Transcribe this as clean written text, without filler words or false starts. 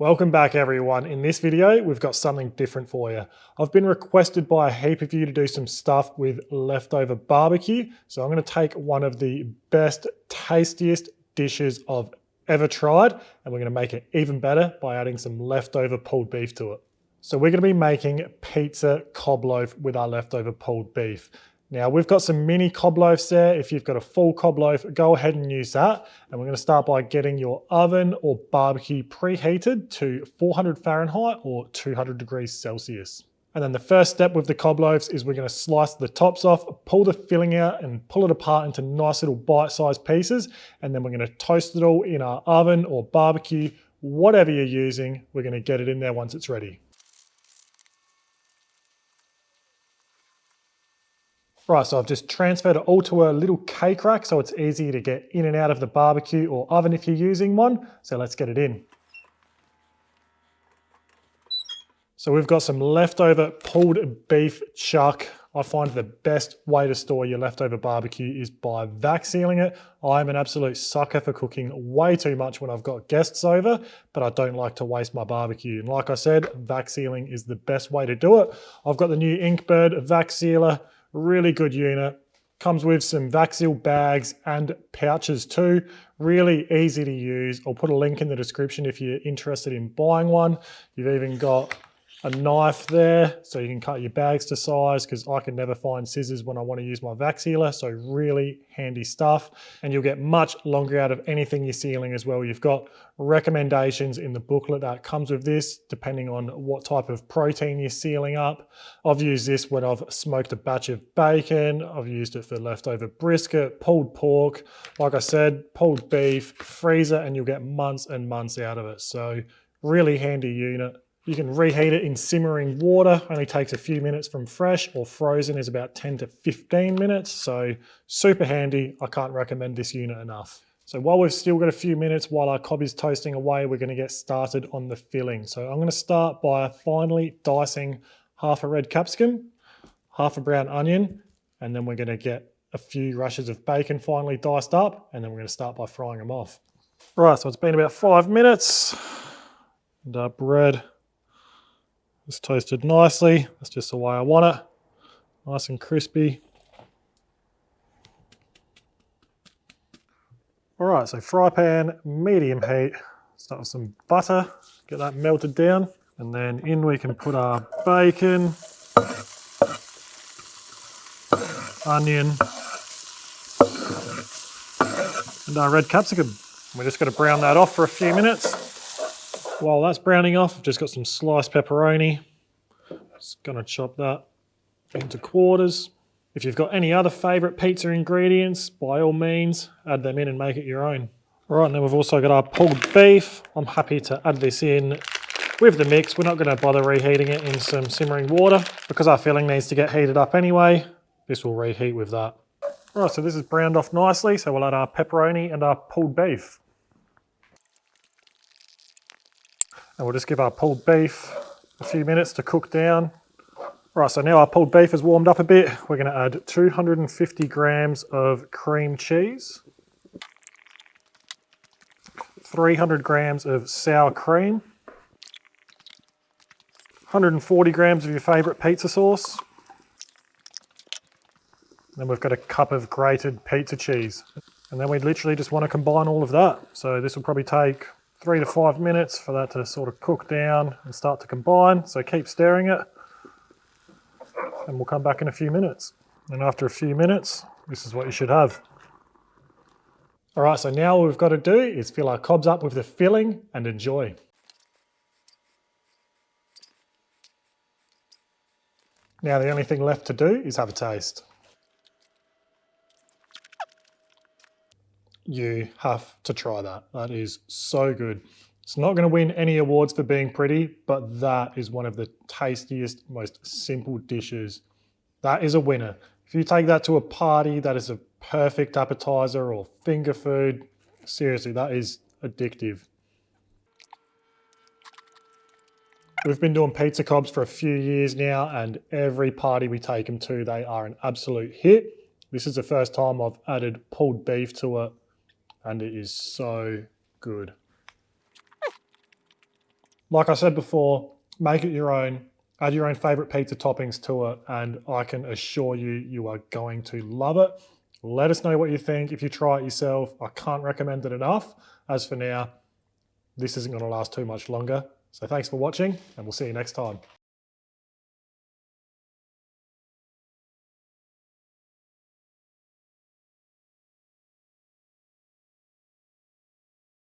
Welcome back everyone. In this video, we've got something different for you. I've been requested by a heap of you to do some stuff with leftover barbecue. So I'm gonna take one of the best, tastiest dishes I've ever tried, and we're gonna make it even better by adding some leftover pulled beef to it. So we're gonna be making pizza cob loaf with our leftover pulled beef. Now we've got some mini cob loaves there. If you've got a full cob loaf, go ahead and use that. And we're gonna start by getting your oven or barbecue preheated to 400 Fahrenheit or 200 degrees Celsius. And then the first step with the cob loaves is we're gonna slice the tops off, pull the filling out and pull it apart into nice little bite-sized pieces. And then we're gonna toast it all in our oven or barbecue, whatever you're using. We're gonna get it in there once it's ready. Right, so I've just transferred it all to a little cake rack so it's easy to get in and out of the barbecue or oven if you're using one. So let's get it in. So we've got some leftover pulled beef chuck. I find the best way to store your leftover barbecue is by vac sealing it. I'm an absolute sucker for cooking way too much when I've got guests over, but I don't like to waste my barbecue. And like I said, vac sealing is the best way to do it. I've got the new Inkbird vac sealer. Really good unit. Comes with some vac seal bags and pouches too. Really easy to use. I'll put a link in the description if you're interested in buying one. You've even got a knife there so you can cut your bags to size, because I can never find scissors when I want to use my vac sealer. So really handy stuff, and you'll get much longer out of anything you're sealing as well. You've got recommendations in the booklet that comes with this depending on what type of protein you're sealing up. I've used this when I've smoked a batch of bacon. I've used it for leftover brisket, pulled pork, like I said, pulled beef, freezer, and you'll get months and months out of it. So really handy unit. You can reheat it in simmering water, only takes a few minutes from fresh, or frozen is about 10 to 15 minutes. So super handy. I can't recommend this unit enough. So while we've still got a few minutes while our cob is toasting away, we're gonna get started on the filling. So I'm gonna start by finely dicing half a red capsicum, half a brown onion, and then we're gonna get a few rashers of bacon finely diced up, and then we're gonna start by frying them off. Right, so it's been about 5 minutes, and our bread it's toasted nicely. That's just the way I want it. Nice and crispy. All right, so fry pan, medium heat. Start with some butter, get that melted down. And then in we can put our bacon, onion, and our red capsicum. We're just gonna brown that off for a few minutes. While that's browning off, I've just got some sliced pepperoni. Just gonna chop that into quarters. If you've got any other favorite pizza ingredients, by all means, add them in and make it your own. All right, and then we've also got our pulled beef. I'm happy to add this in with the mix. We're not gonna bother reheating it in some simmering water because our filling needs to get heated up anyway. This will reheat with that. All right, so this is browned off nicely. So we'll add our pepperoni and our pulled beef. And we'll just give our pulled beef a few minutes to cook down. Right, so now our pulled beef is warmed up a bit. We're gonna add 250 grams of cream cheese, 300 grams of sour cream, 140 grams of your favorite pizza sauce. Then we've got a cup of grated pizza cheese. And then we literally just wanna combine all of that. So this will probably take 3 to 5 minutes for that to sort of cook down and start to combine. So keep stirring it, and we'll come back in a few minutes. And after a few minutes, this is what you should have. All right, so now all we've got to do is fill our cobs up with the filling and enjoy. Now the only thing left to do is have a taste. You have to try that. That is so good. It's not going to win any awards for being pretty, but that is one of the tastiest, most simple dishes. That is a winner. If you take that to a party, that is a perfect appetizer or finger food. Seriously, that is addictive. We've been doing pizza cobs for a few years now, and every party we take them to, they are an absolute hit. This is the first time I've added pulled beef to it, and it is so good. Like I said before, make it your own, add your own favorite pizza toppings to it, and I can assure you, you are going to love it. Let us know what you think if you try it yourself. I can't recommend it enough. As for now, this isn't going to last too much longer. So thanks for watching, and we'll see you next time.